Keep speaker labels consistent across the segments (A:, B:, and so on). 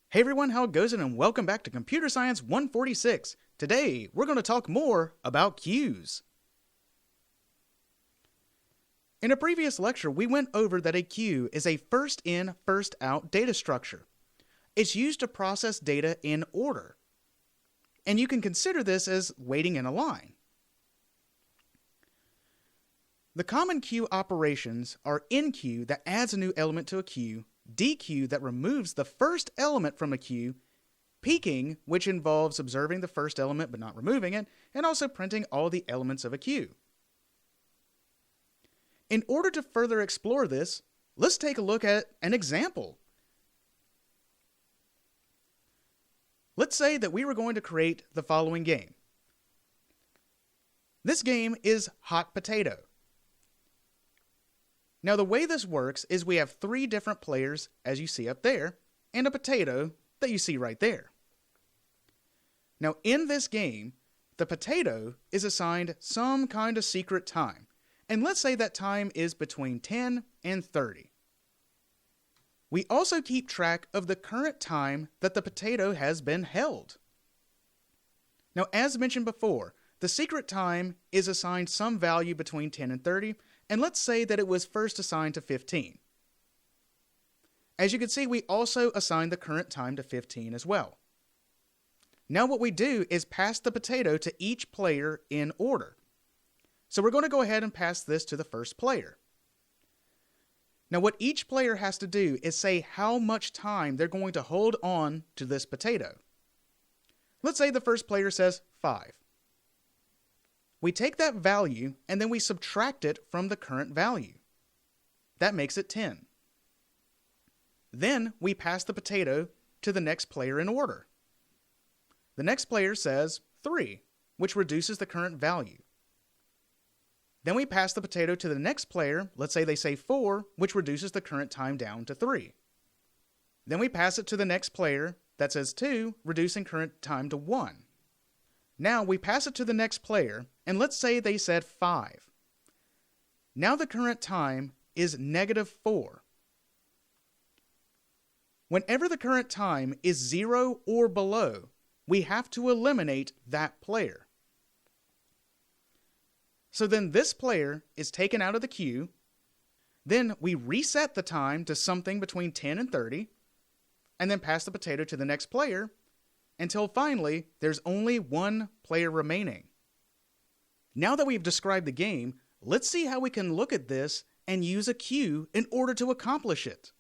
A: Hey everyone, how it goes and welcome back to Computer Science 146. Today, we're going to talk more about queues. In a previous lecture, we went over that a queue is a first in, first out data structure. It's used to process data in order. And you can consider this as waiting in a line. The common queue operations are enqueue that adds a new element to a queue, dequeue that removes the first element from a queue, peeking, which involves observing the first element but not removing it, and also printing all the elements of a queue. In order to further explore this, let's take a look at an example. Let's say that we were going to create the following game. This game is Hot Potato. Now the way this works is we have three different players, as you see up there, and a potato that you see right there. Now in this game, the potato is assigned some kind of secret time, and let's say that time is between 10 and 30. We also keep track of the current time that the potato has been held. Now as mentioned before, the secret time is assigned some value between 10 and 30, and let's say that it was first assigned to 15. As you can see, we also assign the current time to 15 as well. Now what we do is pass the potato to each player in order. So we're going to go ahead and pass this to the first player. Now what each player has to do is say how much time they're going to hold on to this potato. Let's say the first player says 5. We take that value and then we subtract it from the current value. That makes it 10. Then we pass the potato to the next player in order. The next player says 3, which reduces the current value. Then we pass the potato to the next player, let's say they say 4, which reduces the current time down to 3. Then we pass it to the next player that says 2, reducing current time to 1. Now we pass it to the next player, and let's say they said 5. Now the current time is -4. Whenever the current time is 0 or below, we have to eliminate that player. So then this player is taken out of the queue. Then we reset the time to something between 10 and 30, and then pass the potato to the next player, until finally there's only one player remaining. Now that we've described the game, let's see how we can look at this and use a queue in order to accomplish it.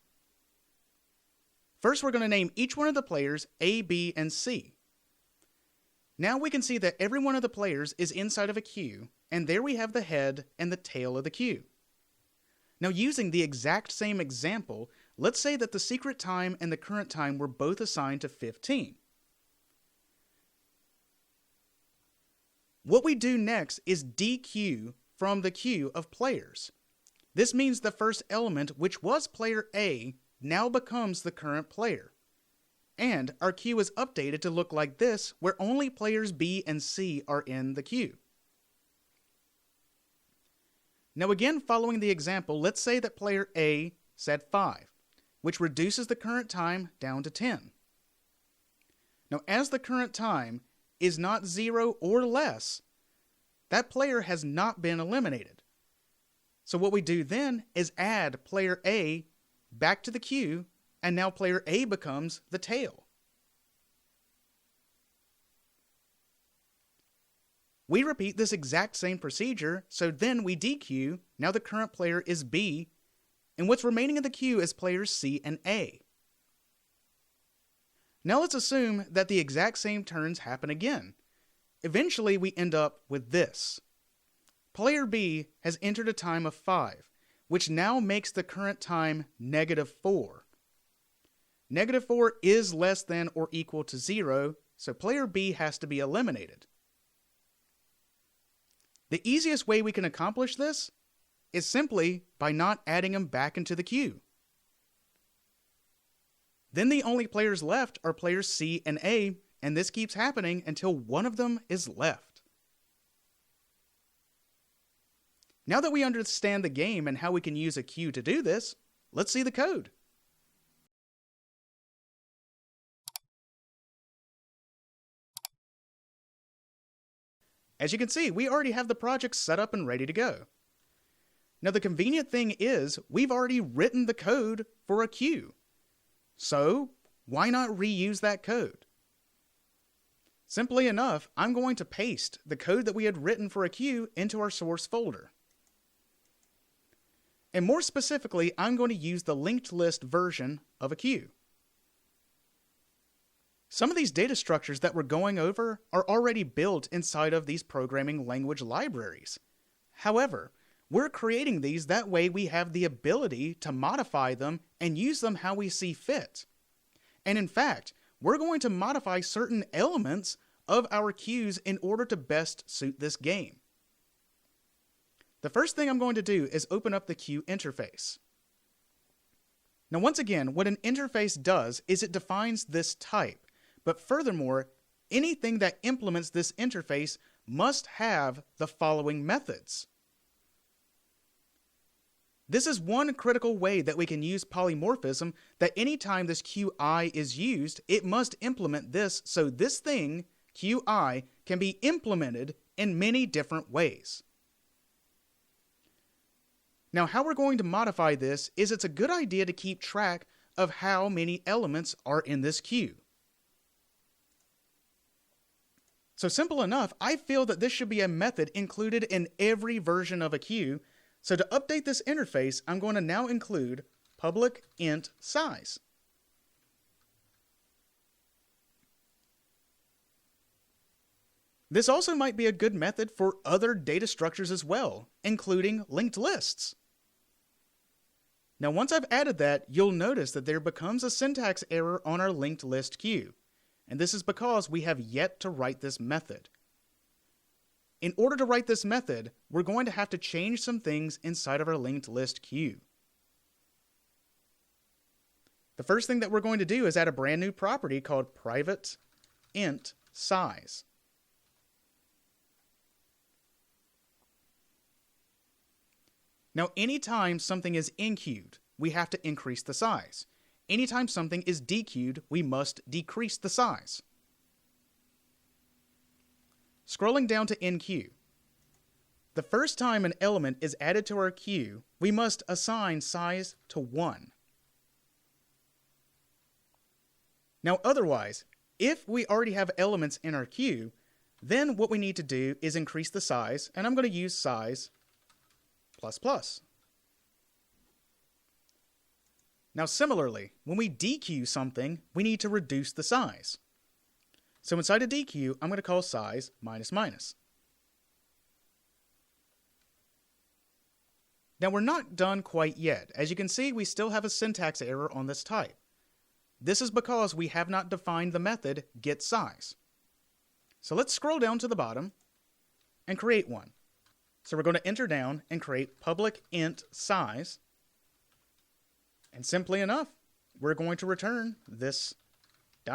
A: First, we're going to name each one of the players A, B, and C. Now we can see that every one of the players is inside of a queue, and there we have the head and the tail of the queue. Now using the exact same example, let's say that the secret time and the current time were both assigned to 15. What we do next is dequeue from the queue of players. This means the first element, which was player A, now becomes the current player. And our queue is updated to look like this, where only players B and C are in the queue. Now again, following the example, let's say that player A said 5, which reduces the current time down to 10. Now as the current time is not 0 or less, that player has not been eliminated. So what we do then is add player A back to the queue, and now player A becomes the tail. We repeat this exact same procedure, so then we dequeue. Now the current player is B, and what's remaining in the queue is players C and A. Now let's assume that the exact same turns happen again. Eventually we end up with this. Player B has entered a time of 5, which now makes the current time -4. -4 is less than or equal to 0, so player B has to be eliminated. The easiest way we can accomplish this is simply by not adding them back into the queue. Then the only players left are players C and A, and this keeps happening until one of them is left. Now that we understand the game and how we can use a queue to do this, let's see the code. As you can see, we already have the project set up and ready to go. Now the convenient thing is we've already written the code for a queue. So why not reuse that code? Simply enough, I'm going to paste the code that we had written for a queue into our source folder. And more specifically, I'm going to use the linked list version of a queue. Some of these data structures that we're going over are already built inside of these programming language libraries. However, we're creating these that way we have the ability to modify them and use them how we see fit. And in fact, we're going to modify certain elements of our queues in order to best suit this game. The first thing I'm going to do is open up the queue interface. Now once again, what an interface does is it defines this type. But furthermore, anything that implements this interface must have the following methods. This is one critical way that we can use polymorphism, that anytime this QI is used, it must implement this, so this thing, QI, can be implemented in many different ways. Now, how we're going to modify this is it's a good idea to keep track of how many elements are in this queue. So simple enough, I feel that this should be a method included in every version of a queue. So to update this interface, I'm going to now include public int size. This also might be a good method for other data structures as well, including linked lists. Now once I've added that, you'll notice that there becomes a syntax error on our linked list queue. And this is because we have yet to write this method. In order to write this method, we're going to have to change some things inside of our linked list queue. The first thing that we're going to do is add a brand new property called private int size. Now, anytime something is enqueued, we have to increase the size. Anytime something is dequeued, we must decrease the size. Scrolling down to enqueue. The first time an element is added to our queue, we must assign size to 1. Now otherwise, if we already have elements in our queue, then what we need to do is increase the size, and I'm going to use size ++. Now similarly, when we dequeue something, we need to reduce the size. So inside a dequeue, I'm going to call size -. Now we're not done quite yet. As you can see, we still have a syntax error on this type. This is because we have not defined the method getSize. So let's scroll down to the bottom and create one. So we're going to enter down and create public int size. And simply enough, we're going to return this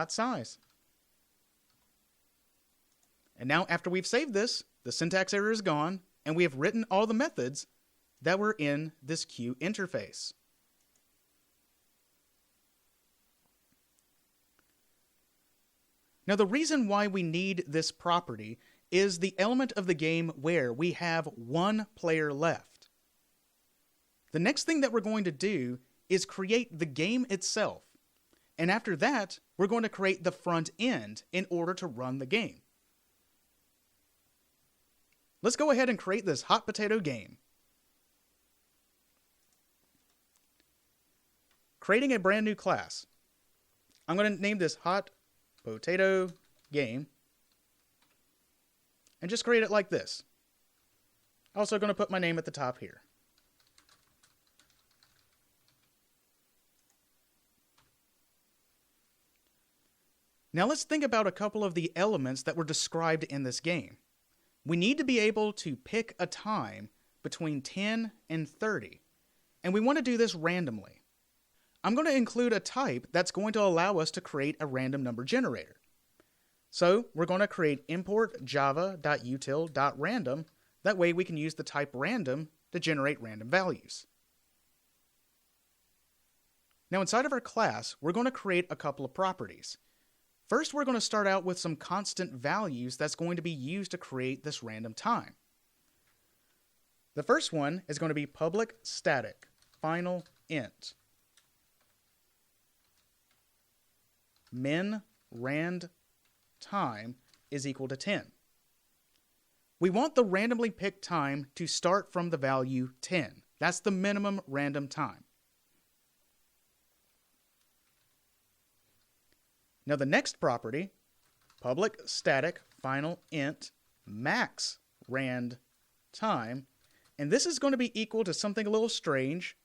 A: .size. And now after we've saved this, the syntax error is gone, and we have written all the methods that were in this queue interface. Now the reason why we need this property is the element of the game where we have one player left. The next thing that we're going to do is create the game itself. And after that, we're going to create the front end in order to run the game. Let's go ahead and create this hot potato game. Creating a brand new class. I'm going to name this hot potato game and just create it like this. Also going to put my name at the top here. Now let's think about a couple of the elements that were described in this game. We need to be able to pick a time between 10 and 30, and we want to do this randomly. I'm going to include a type that's going to allow us to create a random number generator. So we're going to create import java.util.random. That way we can use the type random to generate random values. Now inside of our class, we're going to create a couple of properties. First, we're going to start out with some constant values that's going to be used to create this random time. The first one is going to be public static final int min rand time is equal to 10. We want the randomly picked time to start from the value 10. That's the minimum random time. Now the next property, public static final int max rand time, and this is going to be equal to something a little strange,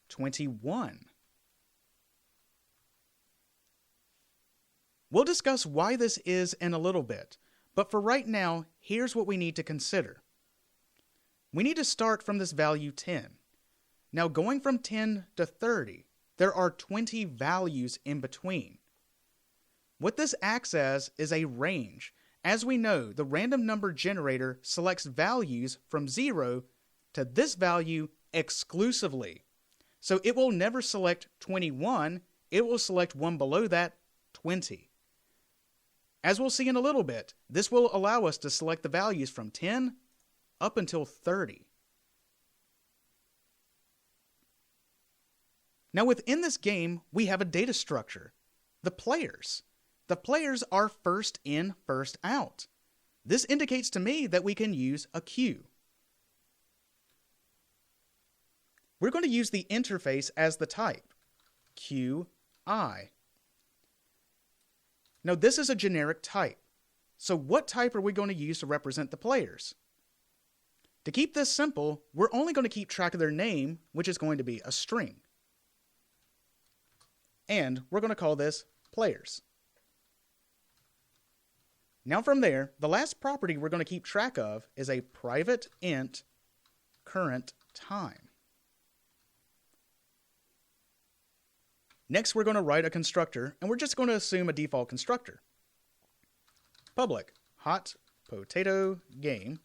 A: 21. We'll discuss why this is in a little bit, but for right now, here's what we need to consider. We need to start from this value 10. Now going from 10 to 30, there are 20 values in between. What this acts as is a range. As we know, the random number generator selects values from 0 to this value exclusively. So it will never select 21, it will select one below that, 20. As we'll see in a little bit, this will allow us to select the values from 10 up until 30. Now within this game, we have a data structure, the players. The players are first in, first out. This indicates to me that we can use a queue. We're going to use the interface as the type, QI. Now this is a generic type. So what type are we going to use to represent the players? To keep this simple, we're only going to keep track of their name, which is going to be a string. And we're going to call this players. Now from there, the last property we're going to keep track of is a private int current time. Next, we're going to write a constructor, and we're just going to assume a default constructor. Public hot potato game.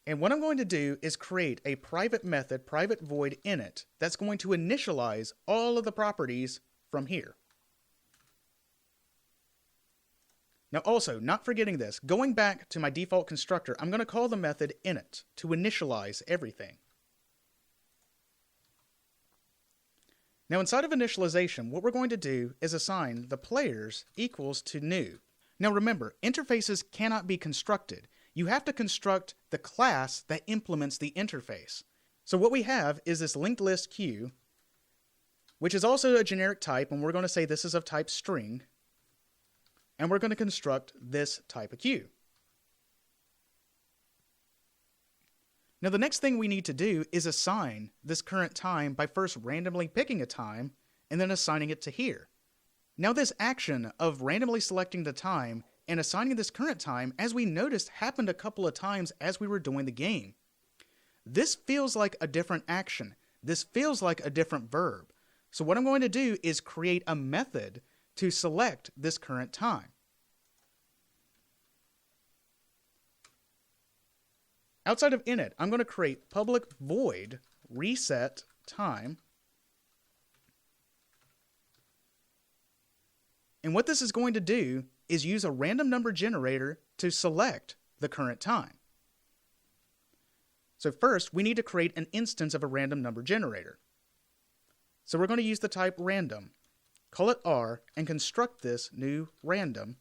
A: And what I'm going to do is create a private method, private void init, that's going to initialize all of the properties from here. Now also, not forgetting this, going back to my default constructor, I'm going to call the method init to initialize everything. Now inside of initialization, what we're going to do is assign the players equals to new. Now remember, interfaces cannot be constructed. You have to construct the class that implements the interface. So what we have is this linked list queue, which is also a generic type, and we're going to say this is of type string, and we're going to construct this type of queue. Now the next thing we need to do is assign this current time by first randomly picking a time and then assigning it to here. Now this action of randomly selecting the time and assigning this current time, as we noticed, happened a couple of times as we were doing the game. This feels like a different action. This feels like a different verb. So what I'm going to do is create a method to select this current time. Outside of init, I'm going to create public void reset time. And what this is going to do is use a random number generator to select the current time. So first, we need to create an instance of a random number generator. So we're going to use the type random, call it R, and construct this new random.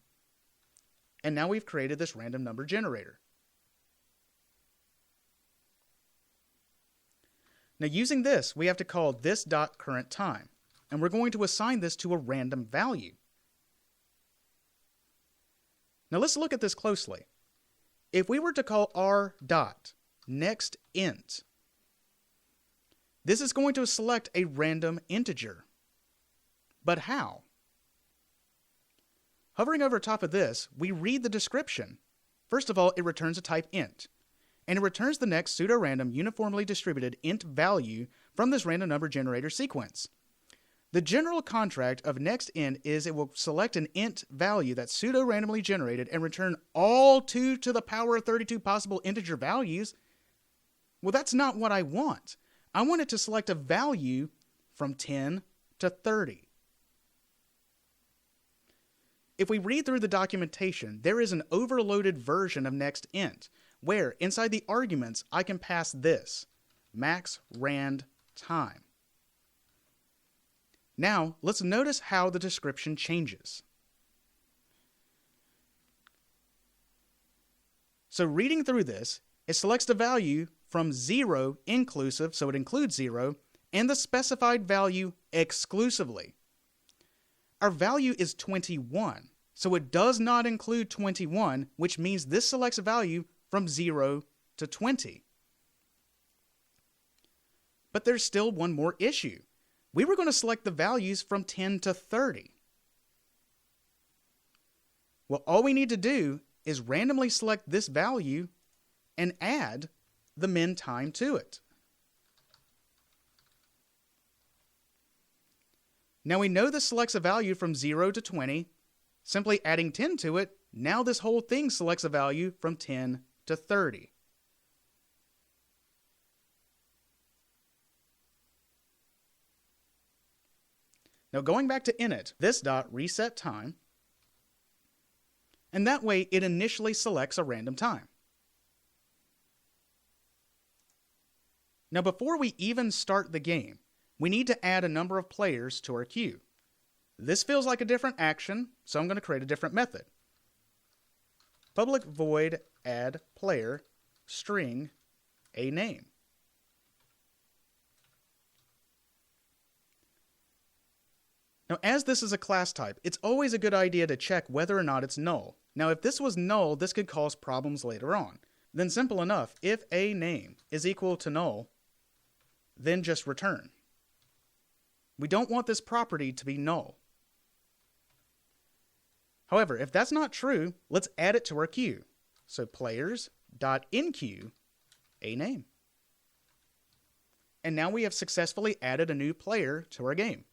A: And now we've created this random number generator. Now using this, we have to call this dot current time, and we're going to assign this to a random value. Now let's look at this closely. If we were to call R dot next int, this is going to select a random integer. But how? Hovering over top of this, we read the description. First of all, it returns a type int, and it returns the next pseudo-random uniformly distributed int value from this random number generator sequence. The general contract of next int is it will select an int value that's pseudo-randomly generated and return all 2 to the power of 32 possible integer values. Well, that's not what I want. I want it to select a value from 10 to 30. if we read through the documentation, there is an overloaded version of next int, where inside the arguments I can pass this, max rand time. Now, let's notice how the description changes. So reading through this, it selects the value from 0 inclusive, so it includes 0, and the specified value exclusively. Our value is 21, so it does not include 21, which means this selects a value from 0 to 20. But there's still one more issue. We were going to select the values from 10 to 30. Well, all we need to do is randomly select this value and add the min time to it. Now we know this selects a value from 0 to 20. Simply adding 10 to it, now this whole thing selects a value from 10 to 30. Now going back to init, this dot reset time, and that way it initially selects a random time. Now before we even start the game, we need to add a number of players to our queue. This feels like a different action, so I'm going to create a different method. Public void add player string a name. Now, as this is a class type, it's always a good idea to check whether or not it's null. Now, if this was null, this could cause problems later on. Then simple enough, if a name is equal to null, then just return. We don't want this property to be null. However, if that's not true, let's add it to our queue. So players.enqueue a name. And now we have successfully added a new player to our game.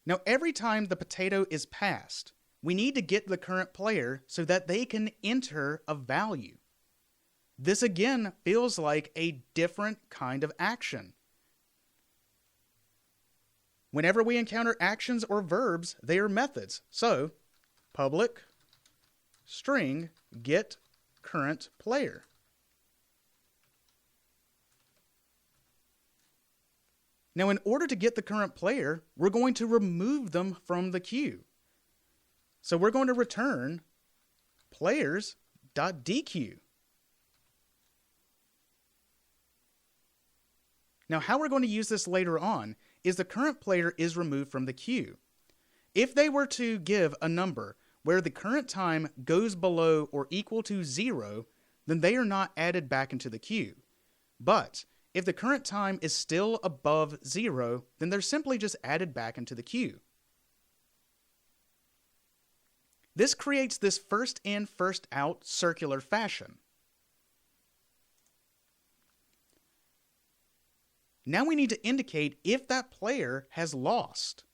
A: Now, every time the potato is passed, we need to get the current player so that they can enter a value. This again feels like a different kind of action. Whenever we encounter actions or verbs, they are methods. So, public string get current player. Now, in order to get the current player, we're going to remove them from the queue. So we're going to return players.dequeue. Now, how we're going to use this later on is the current player is removed from the queue. If they were to give a number where the current time goes below or equal to 0, then they are not added back into the queue. But if the current time is still above 0, then they're simply just added back into the queue. This creates this first in, first out circular fashion. Now we need to indicate if that player has lost.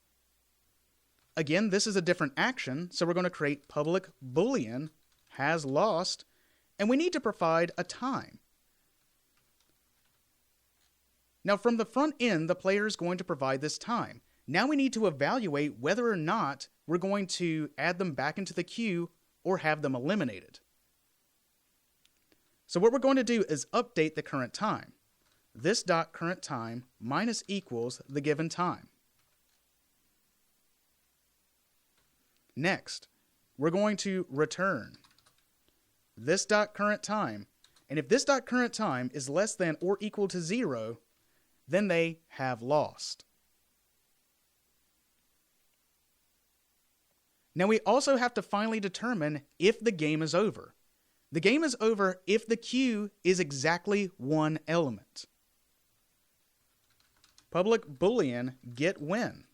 A: Again, this is a different action, so we're going to create public boolean has lost, and we need to provide a time. Now from the front end, the player is going to provide this time. Now we need to evaluate whether or not we're going to add them back into the queue or have them eliminated. So what we're going to do is update the current time. This dot current time minus equals the given time. Next, we're going to return this dot current time, and if this dot current time is less than or equal to 0, then they have lost. Now we also have to finally determine if the game is over. The game is over if the queue is exactly one element. Public boolean get when.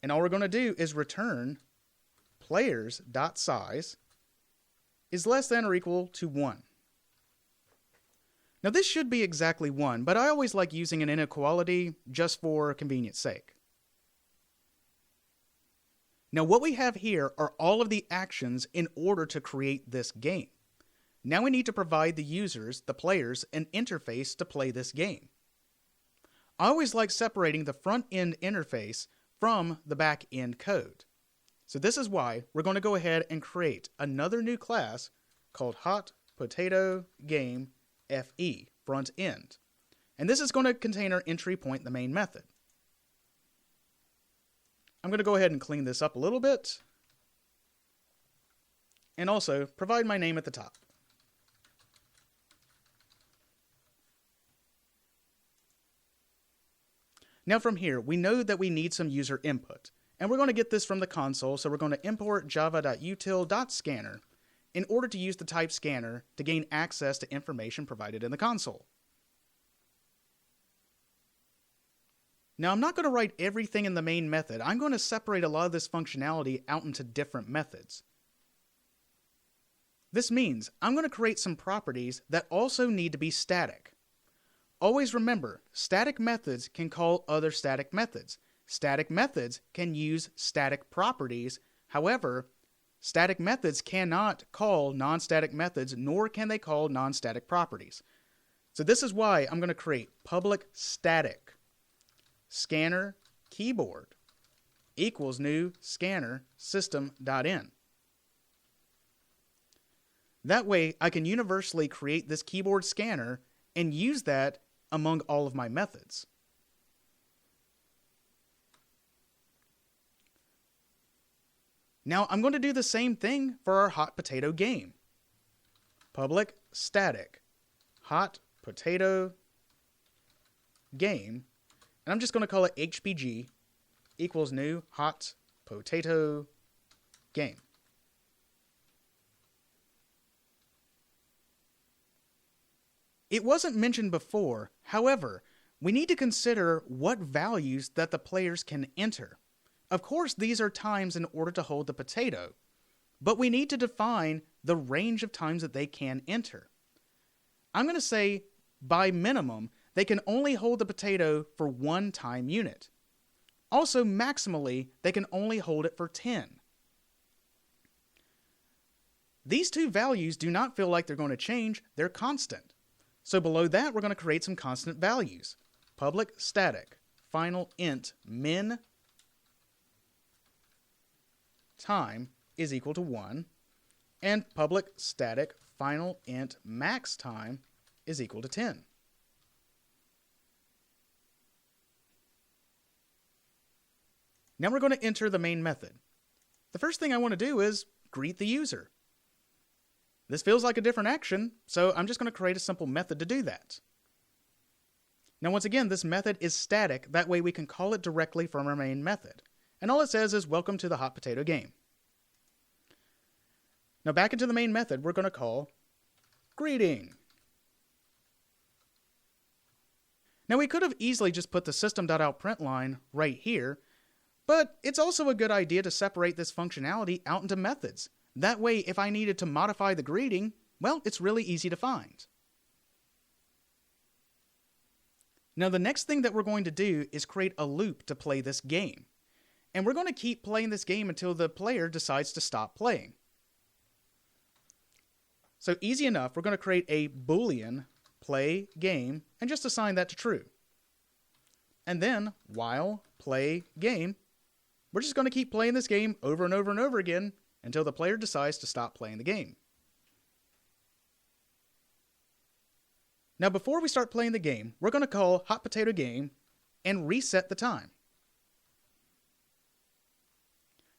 A: And all we're going to do is return players.size is less than or equal to 1. Now this should be exactly 1, but I always like using an inequality just for convenience sake. Now what we have here are all of the actions in order to create this game. Now we need to provide the users, the players, an interface to play this game. I always like separating the front-end interface from the back-end code. So this is why we're going to go ahead and create another new class called Hot Potato Game FE, front end. And this is going to contain our entry point, the main method. I'm going to go ahead and clean this up a little bit. And also provide my name at the top. Now from here, we know that we need some user input. And we're going to get this from the console, so we're going to import java.util.scanner in order to use the type scanner to gain access to information provided in the console. Now I'm not going to write everything in the main method. I'm going to separate a lot of this functionality out into different methods. This means I'm going to create some properties that also need to be static. Always remember, static methods can call other static methods. Static methods can use static properties. However, static methods cannot call non-static methods, nor can they call non-static properties. So this is why I'm going to create public static scanner keyboard equals new scanner system.in. That way I can universally create this keyboard scanner and use that among all of my methods. Now I'm going to do the same thing for our hot potato game. Public static hot potato game, and I'm just going to call it HPG equals new hot potato game. It wasn't mentioned before, however, we need to consider what values that the players can enter. Of course, these are times in order to hold the potato, but we need to define the range of times that they can enter. I'm going to say, by minimum, they can only hold the potato for 1 time unit. Also, maximally, they can only hold it for 10. These two values do not feel like they're going to change, they're constant. So below that, we're going to create some constant values. Public static final int min time is equal to 1, and public static final int max time is equal to 10. Now we're going to enter the main method. The first thing I want to do is greet the user. This feels like a different action, so I'm just going to create a simple method to do that. Now once again, this method is static, that way we can call it directly from our main method. And all it says is welcome to the hot potato game. Now back into the main method, we're going to call greeting. Now we could have easily just put the system.out.println right here, but it's also a good idea to separate this functionality out into methods. That way, if I needed to modify the greeting, well, it's really easy to find. Now the next thing that we're going to do is create a loop to play this game. And we're going to keep playing this game until the player decides to stop playing. So easy enough, we're going to create a Boolean play game and just assign that to true. And then, while play game, we're just going to keep playing this game over and over and over again until the player decides to stop playing the game. Now before we start playing the game, we're going to call hot potato game and reset the time.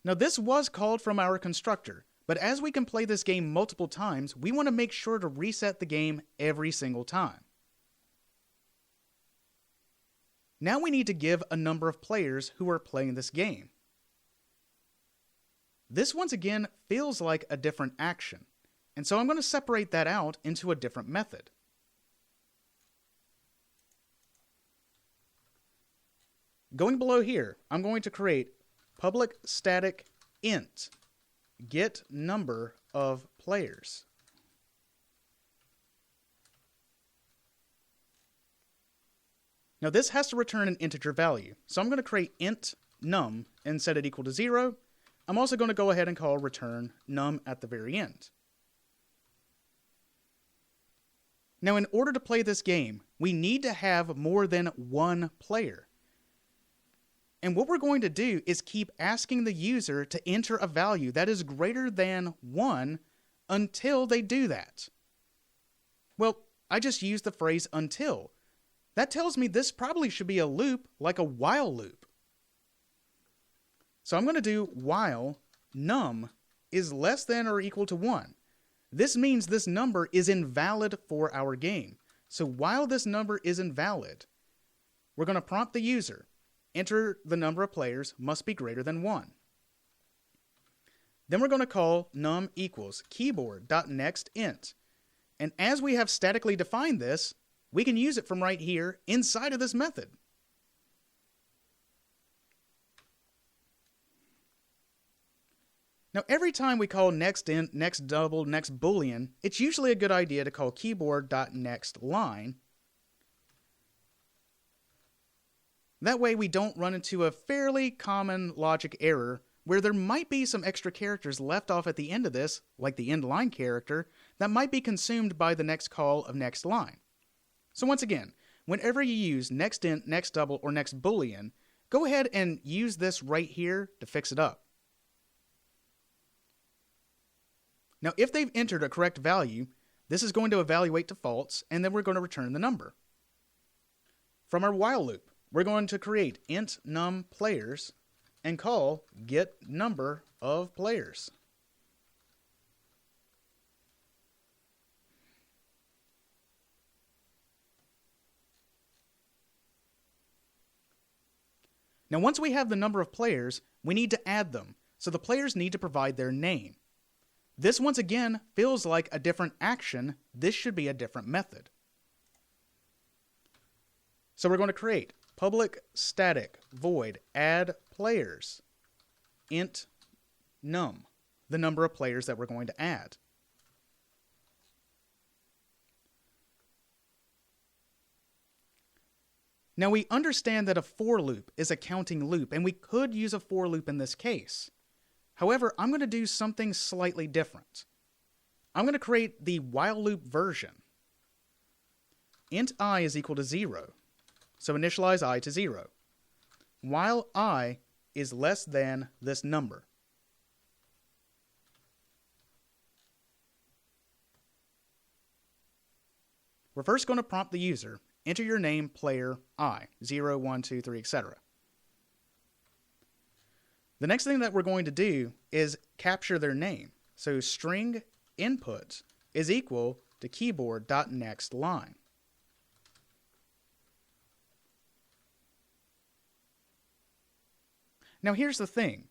A: Now this was called from our constructor, but as we can play this game multiple times, we want to make sure to reset the game every single time. Now we need to give a number of players who are playing this game. This once again feels like a different action, and so I'm going to separate that out into a different method. Going below here, I'm going to create public static int get number of players. Now this has to return an integer value, so I'm going to create int num and set it equal to 0. I'm also going to go ahead and call return num at the very end. Now in order to play this game, we need to have more than one player. And what we're going to do is keep asking the user to enter a value that is greater than 1 until they do that. Well, I just used the phrase until. That tells me this probably should be a loop, like a while loop. So I'm going to do while num is less than or equal to 1. This means this number is invalid for our game. So while this number is invalid, we're going to prompt the user, enter the number of players must be greater than 1. Then we're going to call num equals keyboard.nextInt. And as we have statically defined this, we can use it from right here inside of this method. Now, every time we call nextInt, nextDouble, nextBoolean, it's usually a good idea to call keyboard.nextLine. That way we don't run into a fairly common logic error where there might be some extra characters left off at the end of this, like the end line character, that might be consumed by the next call of next line. So once again, whenever you use nextInt, nextDouble, or nextBoolean, go ahead and use this right here to fix it up. Now, if they've entered a correct value, this is going to evaluate to false, and then we're going to return the number. From our while loop, we're going to create int num players and call get number of players. Now, once we have the number of players, we need to add them, so the players need to provide their name. This, once again, feels like a different action. This should be a different method. So we're going to create public static void add players int num, the number of players that we're going to add. Now we understand that a for loop is a counting loop, and we could use a for loop in this case. However, I'm going to do something slightly different. I'm going to create the while loop version. Int I is equal to 0. So initialize I to 0. While I is less than this number. We're first going to prompt the user, enter your name, player, I, 0, 1, 2, 3, etc. The next thing that we're going to do is capture their name. So string input is equal to keyboard.nextLine. Now here's the thing.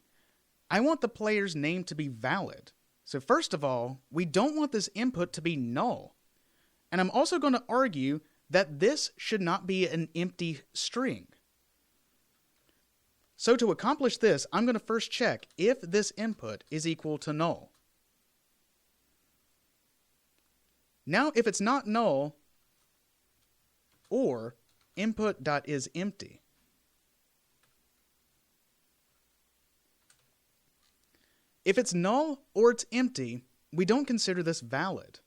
A: I want the player's name to be valid. So first of all, we don't want this input to be null. And I'm also going to argue that this should not be an empty string. So to accomplish this, I'm going to first check if this input is equal to null. Now, if it's not null, or input.isEmpty, if it's null or it's empty, we don't consider this valid.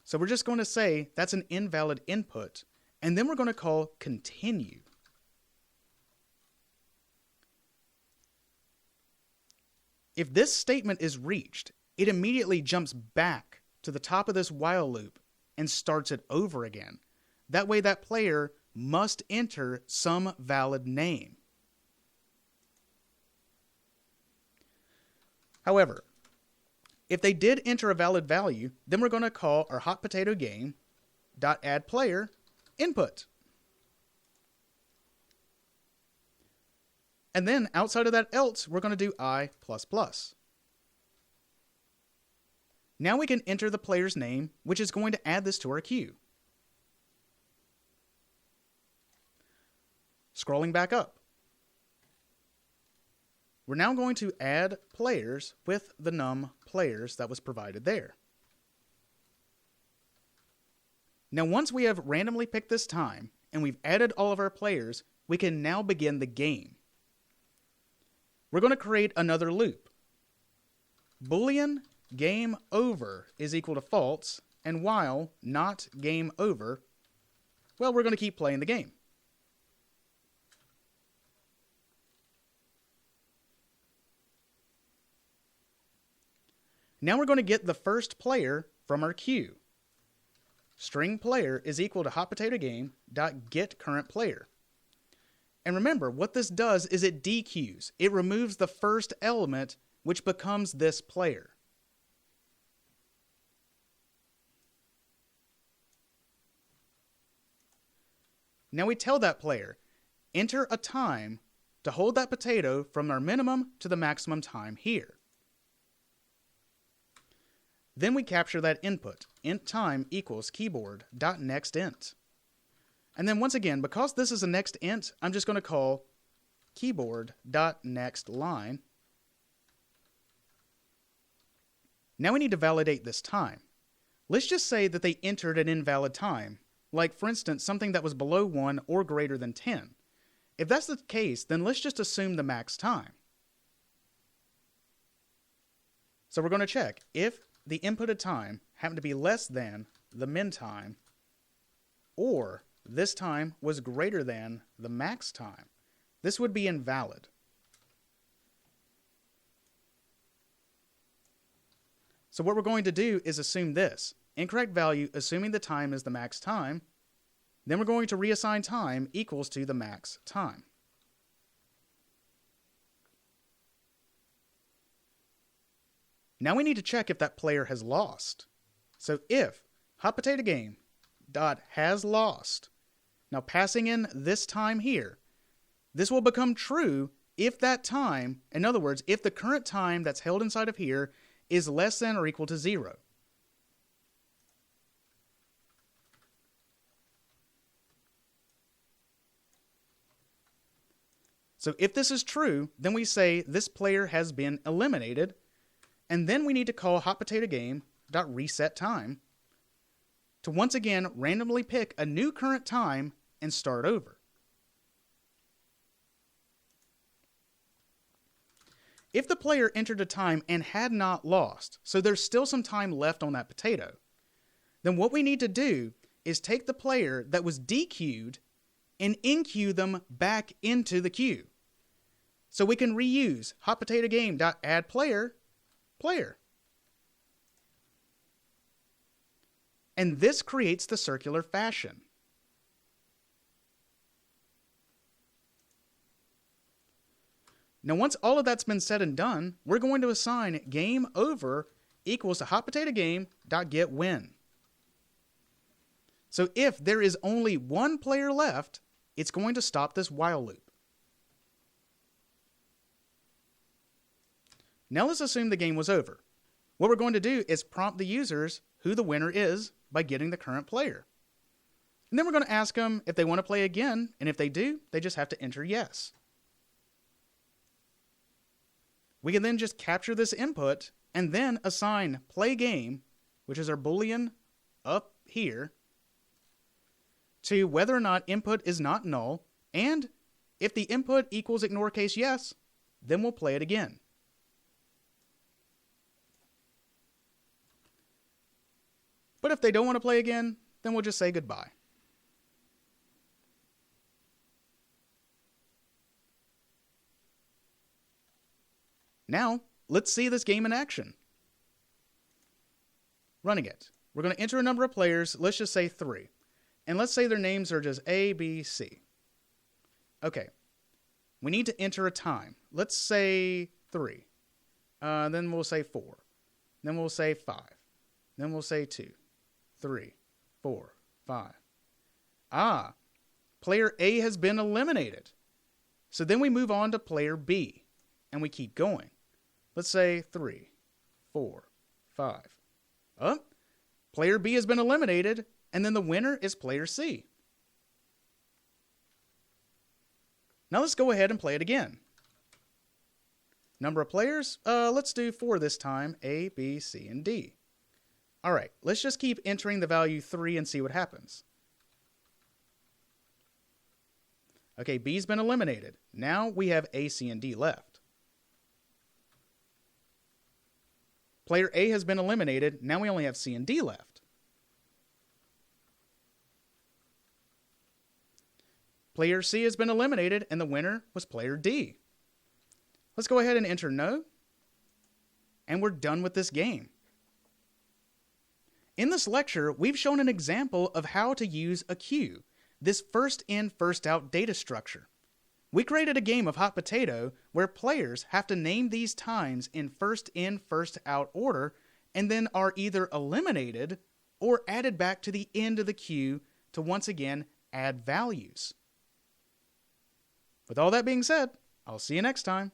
A: So we're just going to say that's an invalid input, and then we're going to call continue. If this statement is reached, it immediately jumps back to the top of this while loop and starts it over again. That way that player must enter some valid name. However, if they did enter a valid value, then we're going to call our hot potato game .addPlayer input. And then outside of that else, we're going to do I++. Now we can enter the player's name, which is going to add this to our queue. Scrolling back up. We're now going to add players with the num players that was provided there. Now once we have randomly picked this time and we've added all of our players, we can now begin the game. We're going to create another loop. Boolean game over is equal to false, and while not game over, well, we're going to keep playing the game. Now we're going to get the first player from our queue. String player is equal to hotpotatogame.getCurrentPlayer. And remember, what this does is it dequeues. It removes the first element, which becomes this player. Now we tell that player, enter a time to hold that potato from our minimum to the maximum time here. Then we capture that input, int time equals keyboard.nextInt. And then once again, because this is a next int, I'm just going to call keyboard.nextLine. Now we need to validate this time. Let's just say that they entered an invalid time, like for instance, something that was below 1 or greater than 10. If that's the case, then let's just assume the max time. So we're going to check if the inputted time happened to be less than the min time, or this time was greater than the max time. This would be invalid. So what we're going to do is assume this. Incorrect value, assuming the time is the max time. Then we're going to reassign time equals to the max time. Now we need to check if that player has lost. So if hotpotatogame.hasLost, now passing in this time here, this will become true if that time, in other words, if the current time that's held inside of here is less than or equal to 0. So if this is true, then we say this player has been eliminated, and then we need to call hotpotatogame.resetTime to once again randomly pick a new current time and start over. If the player entered a time and had not lost, so there's still some time left on that potato, then what we need to do is take the player that was dequeued and enqueue them back into the queue. So we can reuse hotpotatogame.addPlayer, player. And this creates the circular fashion. Now once all of that's been said and done, we're going to assign game over equals to hotpotatogame.getWin. So if there is only one player left, it's going to stop this while loop. Now let's assume the game was over. What we're going to do is prompt the users who the winner is by getting the current player. And then we're going to ask them if they want to play again, and if they do, they just have to enter yes. We can then just capture this input and then assign play game, which is our Boolean up here, to whether or not input is not null, and if the input equals ignore case yes, then we'll play it again. But if they don't want to play again, then we'll just say goodbye. Now, let's see this game in action. Running it. We're going to enter a number of players. Let's just say 3. And let's say their names are just A, B, C. Okay. We need to enter a time. Let's say 3. Then we'll say 4. Then we'll say 5. Then we'll say 2. 3, 4, 5. Player A has been eliminated. So then we move on to player B, and we keep going. Let's say 3, 4, 5. Player B has been eliminated, and then the winner is player C. Now let's go ahead and play it again. Number of players, let's do 4 this time, A, B, C, and D. All right, let's just keep entering the value 3 and see what happens. Okay, B's been eliminated. Now we have A, C, and D left. Player A has been eliminated. Now we only have C and D left. Player C has been eliminated, and the winner was player D. Let's go ahead and enter no, and we're done with this game. In this lecture, we've shown an example of how to use a queue, this first in, first out data structure. We created a game of hot potato where players have to name these times in, first out order, and then are either eliminated or added back to the end of the queue to once again add values. With all that being said, I'll see you next time.